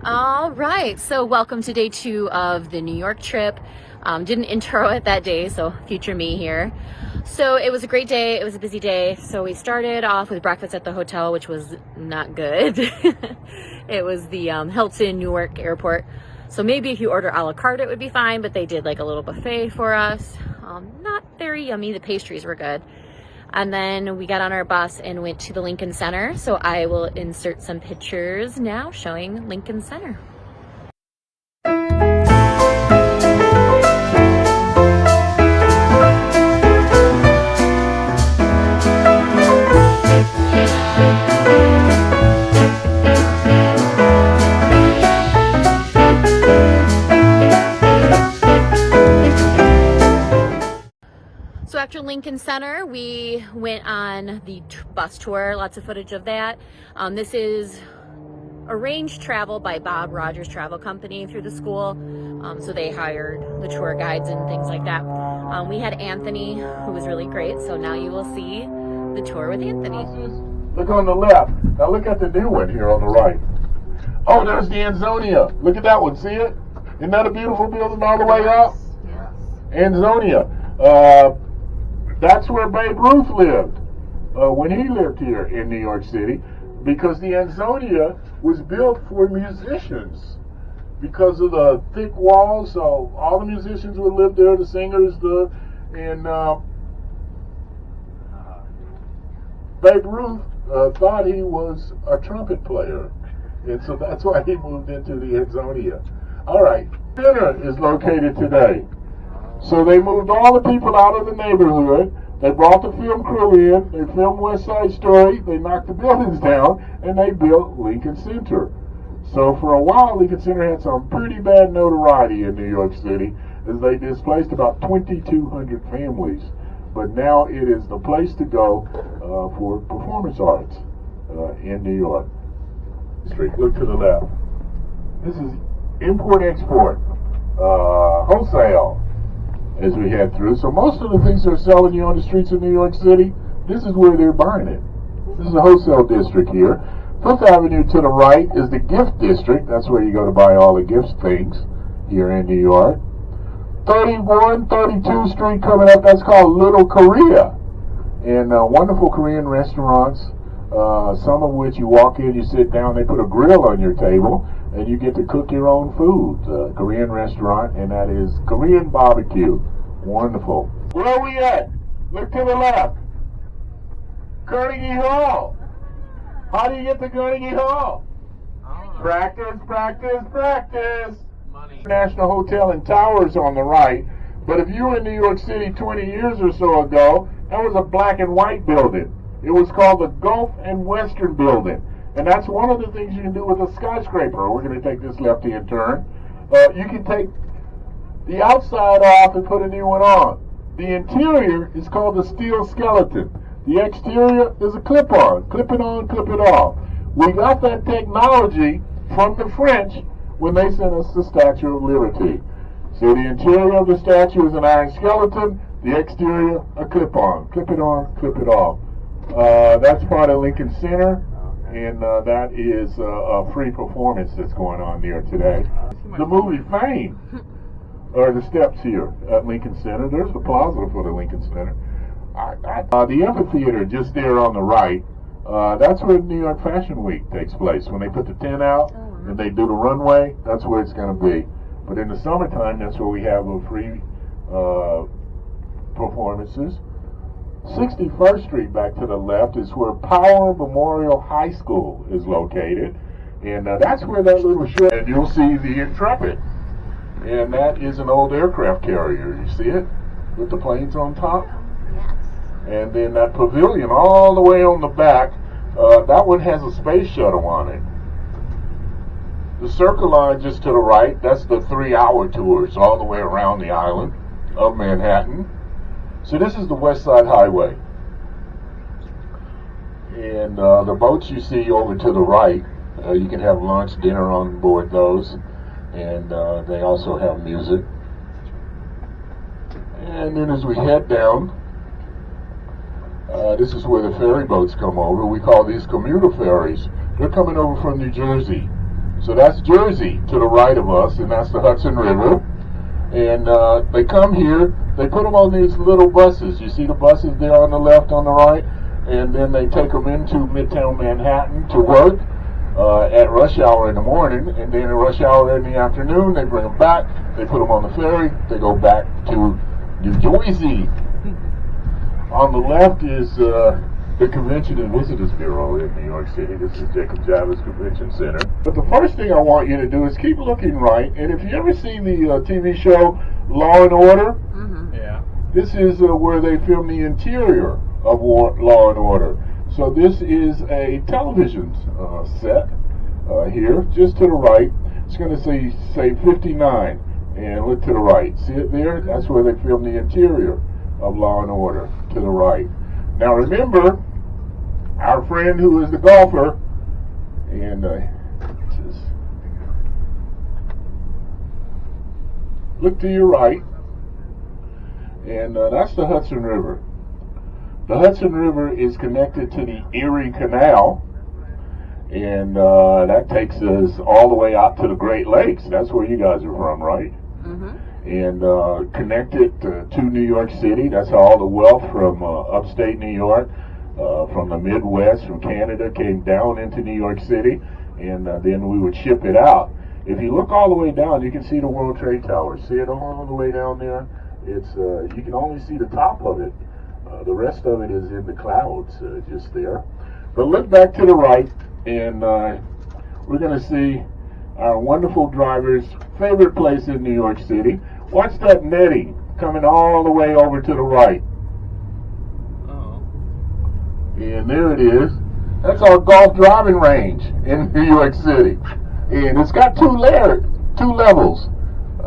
All right, so welcome to day 2 of the New York trip. Didn't intro it that day, so future me here. So it was a great day. It was a busy day. So we started off with breakfast at the hotel, which was not good. It was the Hilton Newark Airport. So maybe if you order a la carte, it would be fine, but they did like a little buffet for us. Not very yummy. The pastries were good. And then we got on our bus and went to the Lincoln Center. So I will insert some pictures now showing Lincoln Center. So after Lincoln Center, we went on the bus tour, lots of footage of that. This is arranged travel by Bob Rogers Travel Company through the school. So they hired the tour guides and things like that. We had Anthony, who was really great. So now you will see the tour with Anthony. Look on the left. Now look at the new one here on the right. Oh, there's the Ansonia. Look at that one. See it? Isn't that a beautiful building all the way up? Yes. Ansonia. That's where Babe Ruth lived when he lived here in New York City, because the Ansonia was built for musicians because of the thick walls. So all the musicians would live there, the singers, and Babe Ruth thought he was a trumpet player, and so that's why he moved into the Ansonia. All right, dinner is located today. So they moved all the people out of the neighborhood. They brought the film crew in. They filmed West Side Story. They knocked the buildings down, and they built Lincoln Center. So for a while, Lincoln Center had some pretty bad notoriety in New York City, as they displaced about 2,200 families. But now it is the place to go for performance arts in New York. Look to the left. This is import-export, wholesale, as we head through. So most of the things they're selling you on the streets of New York City, this is where they're buying it. This is a wholesale district here. Fifth Avenue to the right is the gift district. That's where you go to buy all the gift things here in New York. 32nd Street coming up, that's called Little Korea. And wonderful Korean restaurants, some of which you walk in, you sit down, they put a grill on your table, and you get to cook your own food. Korean restaurant, and that is Korean barbecue. Wonderful. Where are we at? Look to the left. Carnegie Hall. How do you get to Carnegie Hall? Practice, practice, practice. Money. National Hotel and Towers on the right. But if you were in New York City 20 years or so ago, that was a black and white building. It was called the Gulf and Western Building. And that's one of the things you can do with a skyscraper. We're going to take this left-hand turn. You can take the outside off and put a new one on. The interior is called the steel skeleton. The exterior is a clip-on. Clip it on, clip it off. We got that technology from the French when they sent us the Statue of Liberty. So the interior of the statue is an iron skeleton. The exterior, a clip-on. Clip it on, clip it off. That's part of Lincoln Center. And that is a free performance that's going on there today. The movie Fame, or the steps here at Lincoln Center. There's the plaza for the Lincoln Center. The amphitheater just there on the right, that's where New York Fashion Week takes place. When they put the tent out and they do the runway, that's where it's going to be. But in the summertime, that's where we have free performances. 61st Street back to the left is where Power Memorial High School is located, and that's where that little ship, and you'll see the Intrepid, and that is an old aircraft carrier. You see it with the planes on top? Yes. And then that pavilion all the way on the back, that one has a space shuttle on it. The Circle Line just to the right, that's the 3-hour tours all the way around the island of Manhattan. So this is the West Side Highway. And the boats you see over to the right, you can have lunch, dinner on board those. And they also have music. And then as we head down, this is where the ferry boats come over. We call these commuter ferries. They're coming over from New Jersey. So that's Jersey to the right of us, and that's the Hudson River. And they come here, they put them on these little buses. You see the buses there on the left, on the right? And then they take them into Midtown Manhattan to work at rush hour in the morning, and then at rush hour in the afternoon, they bring them back, they put them on the ferry, they go back to New Jersey. On the left is the Convention and Visitors Bureau in New York City. This is Jacob Javits Convention Center. But the first thing I want you to do is keep looking right, and if you ever see the TV show Law and Order, yeah, this is where they film the interior of Law and Order. So this is a television set here, just to the right. It's going to say 59, and look to the right. See it there? That's where they film the interior of Law and Order, to the right. Now remember, our friend who is the golfer, and just look to your right, and that's the Hudson River. The Hudson River is connected to the Erie Canal, and that takes us all the way out to the Great Lakes. That's where you guys are from, right? And connected to New York City. That's how all the wealth from upstate New York, from the Midwest, from Canada, came down into New York City, and then we would ship it out. If you look all the way down, you can see the World Trade Tower. See it all the way down there? It's you can only see the top of it. The rest of it is in the clouds, just there. But look back to the right, and we're going to see our wonderful driver's favorite place in New York City. Watch that netting coming all the way over to the right. And there it is. That's our golf driving range in New York City. And it's got two levels.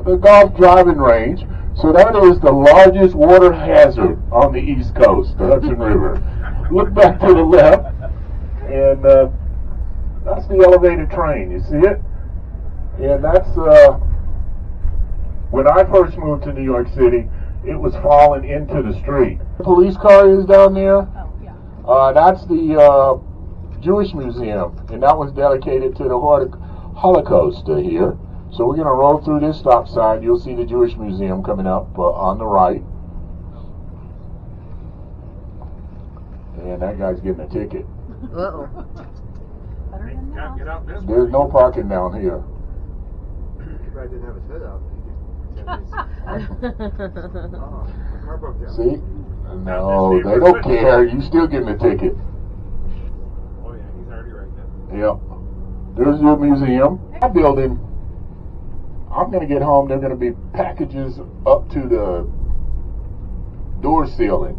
The golf driving range. So that is the largest water hazard on the East Coast, the Hudson River. Look back to the left, and that's the elevated train. You see it? And that's when I first moved to New York City, it was falling into the street. The police car is down there. That's the Jewish Museum, and that was dedicated to the Holocaust here. So we're going to roll through this stop sign. You'll see the Jewish Museum coming up on the right. And that guy's getting a ticket. Uh-oh. There's no parking down here. I didn't have his head out. Car broke down. See? No, they don't care. You still getting a ticket. Oh yeah, he's already right there. Yep. There's your museum. That building, I'm going to get home, there are going to be packages up to the door ceiling.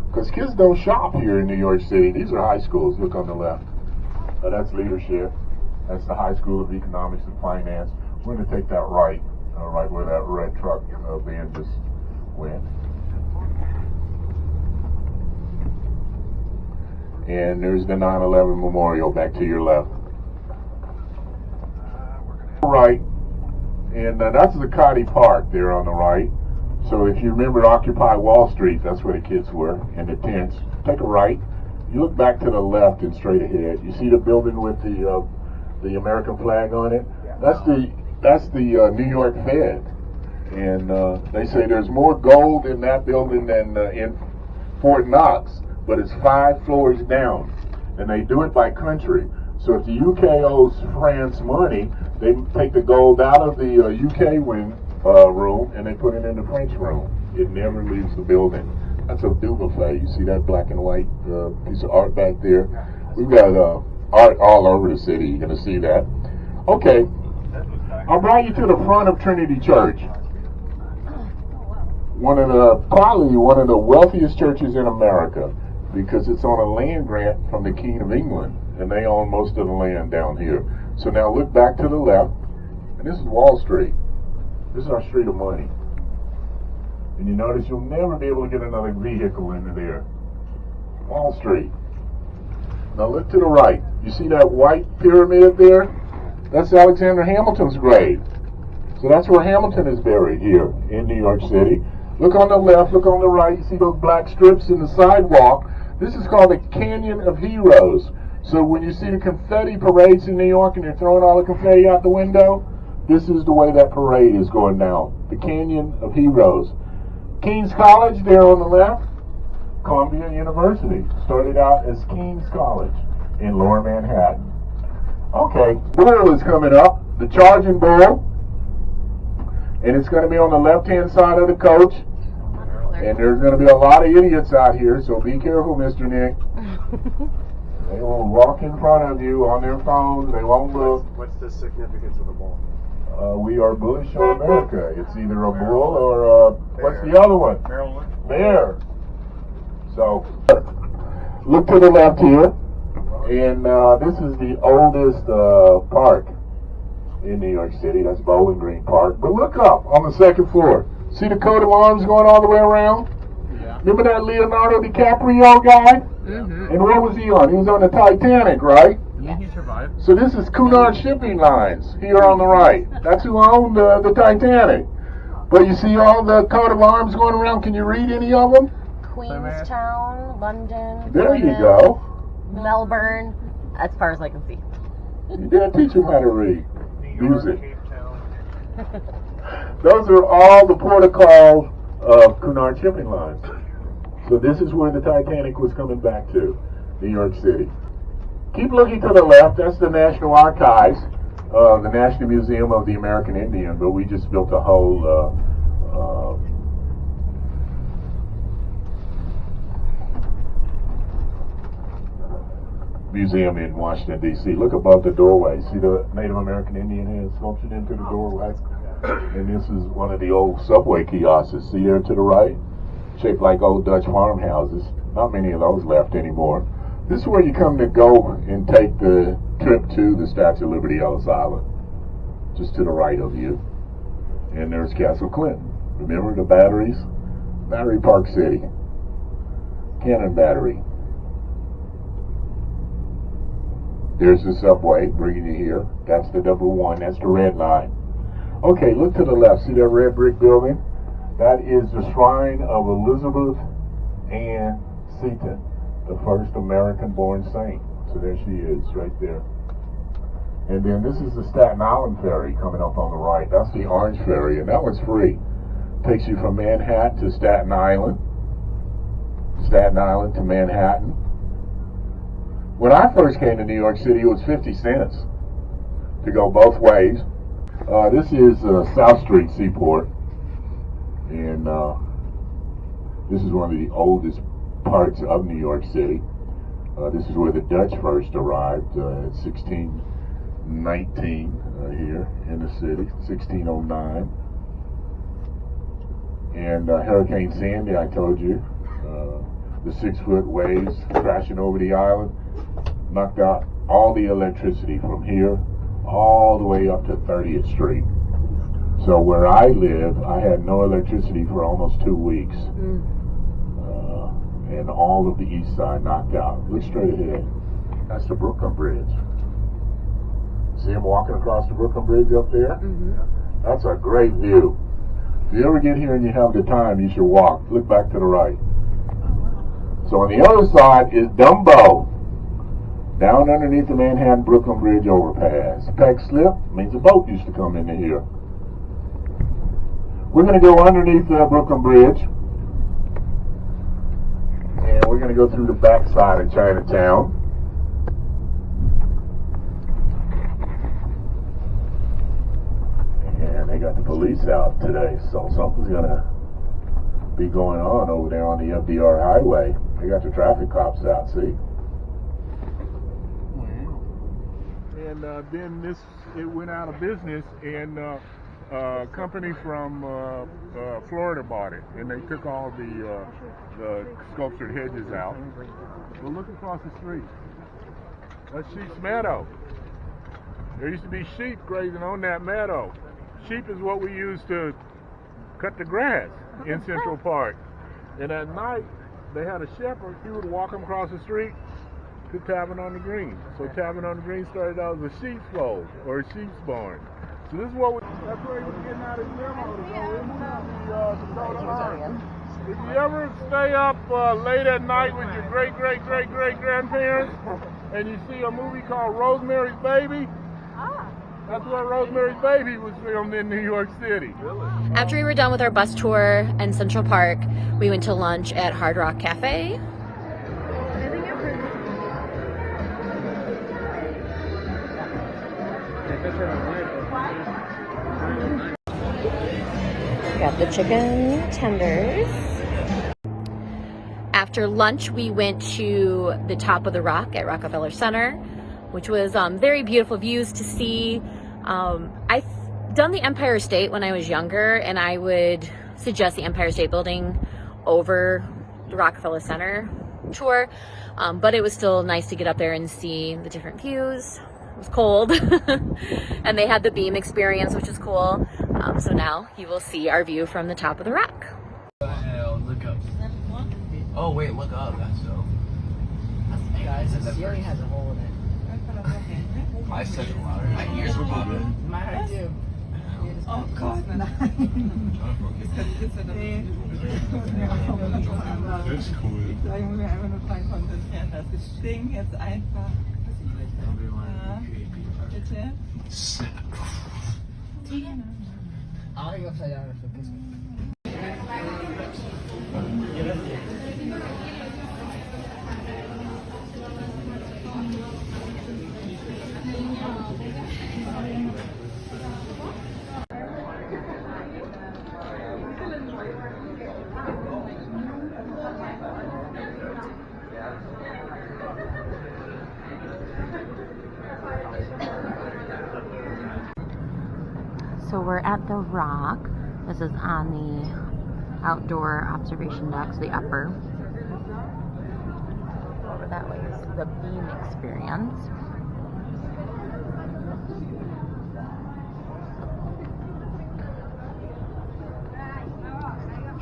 Because kids don't shop here in New York City. These are high schools. Look on the left. That's leadership. That's the High School of Economics and Finance. We're going to take that right, right where that red truck van just went. And there's the 9/11 Memorial back to your left. Right. And that's Zuccotti Park there on the right. So if you remember Occupy Wall Street, that's where the kids were in the tents. Take a right. You look back to the left and straight ahead. You see the building with the American flag on it? That's the New York Fed. And they say there's more gold in that building than in Fort Knox, but it's 5 floors down. And they do it by country. So if the UK owes France money, they take the gold out of the UK room and they put it in the French room. It never leaves the building. That's a Dubuffet. You see that black and white piece of art back there? We've got art all over the city. You're going to see that. Okay. I'll bring you to the front of Trinity Church. Probably one of the wealthiest churches in America, because it's on a land grant from the King of England, and they own most of the land down here. So now look back to the left, and this is Wall Street. This is our street of money. And you notice you'll never be able to get another vehicle into there. Wall Street. Now look to the right. You see that white pyramid there? That's Alexander Hamilton's grave. So that's where Hamilton is buried here in New York City. Look on the left, look on the right. You see those black strips in the sidewalk? This is called the Canyon of Heroes. So when you see the confetti parades in New York and they're throwing all the confetti out the window, this is the way that parade is going down. The Canyon of Heroes. King's College there on the left. Columbia University started out as King's College in Lower Manhattan. Okay, bull is coming up, the charging bull, and it's going to be on the left-hand side of the coach. And there's going to be a lot of idiots out here, so be careful, Mr. Nick. They will walk in front of you on their phones. They won't look. What's the significance of the bull? We are bullish on America. It's either a bull or what's the other one? Maryland. Bear. So, look to the left here, and this is the oldest park in New York City. That's Bowling Green Park. But look up on the second floor. See the coat of arms going all the way around? Yeah. Remember that Leonardo DiCaprio guy? Mm-hmm. And what was he on? He was on the Titanic, right? Yeah, he survived. So this is Cunard Shipping Lines here on the right. That's who owned the Titanic. But you see all the coat of arms going around. Can you read any of them? Queenstown, London. There you London, go. Melbourne, as far as I can see. You didn't teach them how to read. New York, Music. Cape Town. Those are all the protocols of Cunard Shipping Lines. So this is where the Titanic was coming back to, New York City. Keep looking to the left. That's the National Archives, the National Museum of the American Indian. But we just built a whole museum in Washington, D.C. Look above the doorway. See the Native American Indian head sculptured into the doorway? And this is one of the old subway kiosks. See there to the right? Shaped like old Dutch farmhouses. Not many of those left anymore. This is where you come to go and take the trip to the Statue of Liberty, Ellis Island. Just to the right of you. And there's Castle Clinton. Remember the batteries? Battery Park City. Cannon Battery. There's the subway bringing you here. That's the double one. That's the red line. Okay, look to the left. See that red brick building? That is the shrine of Elizabeth Ann Seton, the first American-born saint. So there she is, right there. And then this is the Staten Island ferry coming up on the right. That's the Orange Ferry, and that one's free. Takes you from Manhattan to Staten Island. Staten Island to Manhattan. When I first came to New York City, it was 50 cents to go both ways. This is South Street Seaport, and this is one of the oldest parts of New York City. This is where the Dutch first arrived in 1619 here in the city, 1609. And Hurricane Sandy, I told you, the 6-foot waves crashing over the island, knocked out all the electricity from here all the way up to 30th Street. So where I live, I had no electricity for almost 2 weeks. And all of the east side knocked out. Look straight ahead. That's the Brooklyn Bridge. See him walking across the Brooklyn Bridge up there? Mm-hmm. That's a great view. If you ever get here and you have the time, you should walk. Look back to the right. So on the other side is Dumbo. Down underneath the Manhattan Brooklyn Bridge overpass. Peck slip means a boat used to come into here. We're going to go underneath the Brooklyn Bridge. And we're going to go through the back side of Chinatown. And they got the police out today, so something's going to be going on over there on the FDR Highway. They got the traffic cops out, see? And then it went out of business, and a company from Florida bought it, and they took all the sculptured hedges out. Well, look across the street. That's Sheep's Meadow. There used to be sheep grazing on that meadow. Sheep is what we use to cut the grass in Central Park. And at night, they had a shepherd. He would walk them across the street to Tavern on the Green. So Tavern on the Green started out as a sheep's fold or a sheep's barn. So this is what that's where he was getting out his limo to go into the Arms. If you ever stay up late at night with your great-great-great-great-grandparents, and you see a movie called Rosemary's Baby. That's where Rosemary's Baby was filmed in New York City. After we were done with our bus tour in Central Park, we went to lunch at Hard Rock Cafe. Got the chicken tenders. After lunch, we went to the top of the rock at Rockefeller Center, which was very beautiful views to see. I've done the Empire State when I was younger, and I would suggest the Empire State Building over the Rockefeller Center tour, but it was still nice to get up there and see the different views. It was cold, and they had the beam experience, which is cool. So now you will see our view from the top of the rock. Look up. Oh wait, look up. That's dope. Guys, the ceiling has a hole in it. I said it louder. My ears were popping. Mine too. Oh Gott, nein. That's cool. Da Junge mir einfach nur dran konzentrieren, dass das Ding jetzt einfach. Ja, bitte. Audio upside down if it gets So we're at the Rock. This is on the outdoor observation deck, so the upper. Over that way is the beam experience.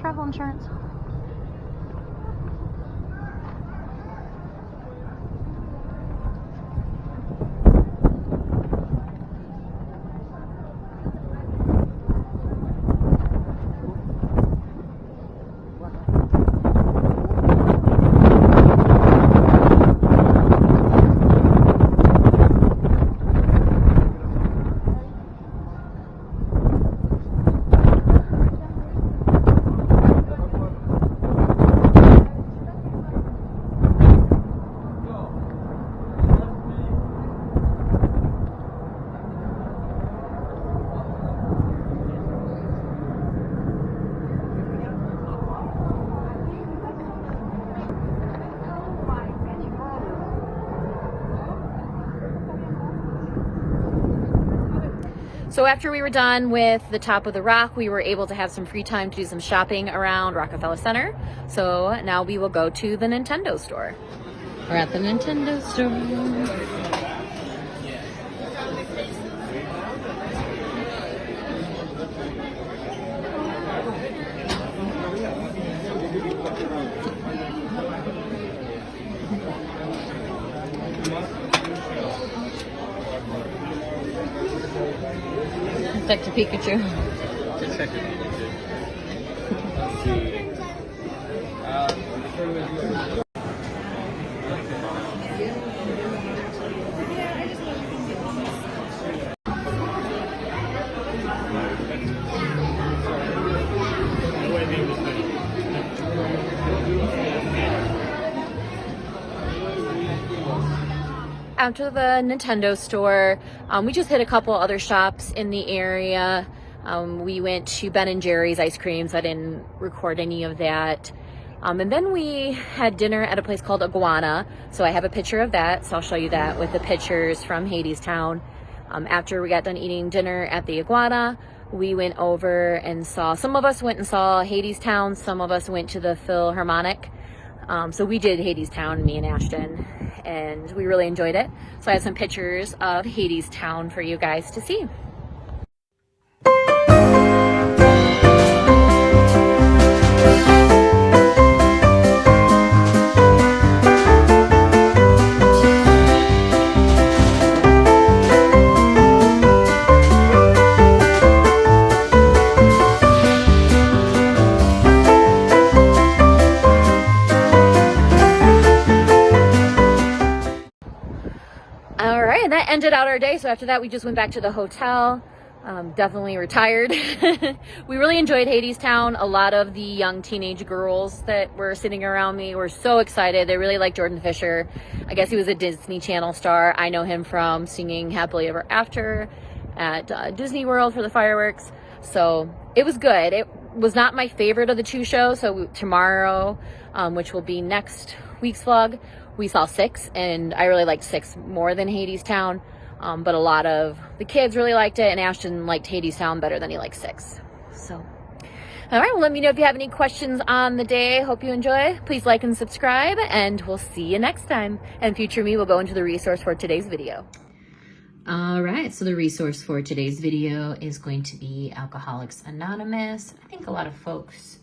Travel insurance. So after we were done with the top of the rock, we were able to have some free time to do some shopping around Rockefeller Center. So now we will go to the Nintendo store. We're at the Nintendo store. Detective Pikachu. Detective Pikachu. Let's see. After the Nintendo store, we just hit a couple other shops in the area. We went to Ben & Jerry's ice creams. I didn't record any of that. And then we had dinner at a place called Iguana. So I have a picture of that. So I'll show you that with the pictures from Hadestown. After we got done eating dinner at the Iguana, we went over and saw, some of us went and saw Hadestown. Some of us went to the Philharmonic. So we did Hadestown, me and Ashton, and we really enjoyed it. So I have some pictures of Hadestown for you guys to see. day. So after that, we just went back to the hotel. Definitely retired. We really enjoyed Hadestown. A lot of the young teenage girls that were sitting around me were so excited. They really liked Jordan Fisher. I guess he was a Disney Channel star. I know him from singing Happily Ever After at Disney World for the fireworks. So it was good. It was not my favorite of the 2 shows. So tomorrow, which will be next week's vlog, we saw 6, and I really liked 6 more than Hadestown. But a lot of the kids really liked it, and Ashton liked Hadestown better than he liked 6. So, all right, well, let me know if you have any questions on the day. Hope you enjoy. Please like and subscribe, and we'll see you next time. And future me will go into the resource for today's video. All right, so the resource for today's video is going to be Alcoholics Anonymous. I think a lot of folks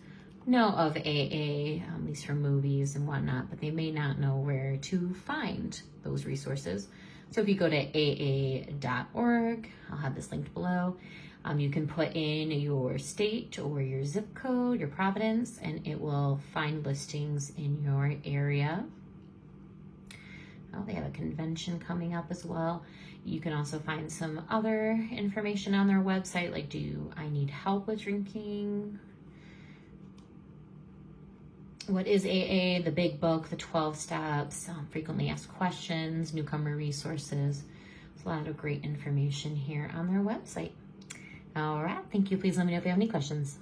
know of AA, at least from movies and whatnot, but they may not know where to find those resources. So if you go to aa.org, I'll have this linked below. You can put in your state or your zip code, your province, and it will find listings in your area. Oh, they have a convention coming up as well. You can also find some other information on their website, like do I need help with drinking? What is AA, the big book, the 12 steps, frequently asked questions, newcomer resources. There's a lot of great information here on their website. All right, thank you. Please let me know if you have any questions.